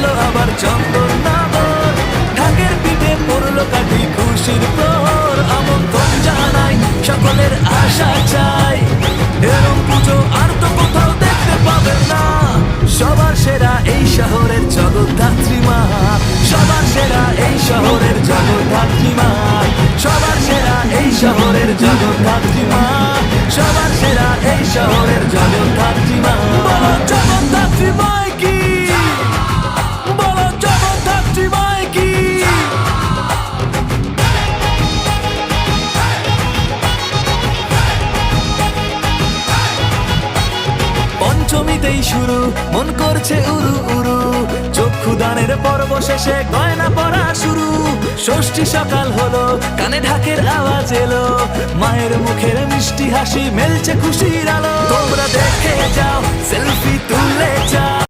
এলো আবার চন্দননগর, ঢাকের পিঠে পড়লো কাঠি খুশির প্রহর। আমন্ত্রণ জানাই সকলের আশা চাই, এরম পুজো আর তো কোথাও দেখতে পাবেন না। সবার সেরা এই শহরের জগদ্ধাত্রী মা, সবার সেরা এই শহরের জগদ্ধাত্রী মা, সবার সেরা এই শহরের জগদ্ধাত্রী মা, সবার সেরা এই শহরের জগদ্ধাত্রী মা। বলো জগদ্ধাত্রী মাই কি, বলো জগদ্ধাত্রী মাই কি। পঞ্চমীতেই শুরু, মন করছে উরু উরু, চক্ষুদানের পর্ব শেষে গয়না পরা শুরু। ষষ্ঠী সকাল হলো, কানে ঢাকের আওয়াজ এলো, মায়ের মুখের মিষ্টি হাসি মেলছে খুশির আলো। তোমরা দেখে যাও, সেলফি তুললে যাও।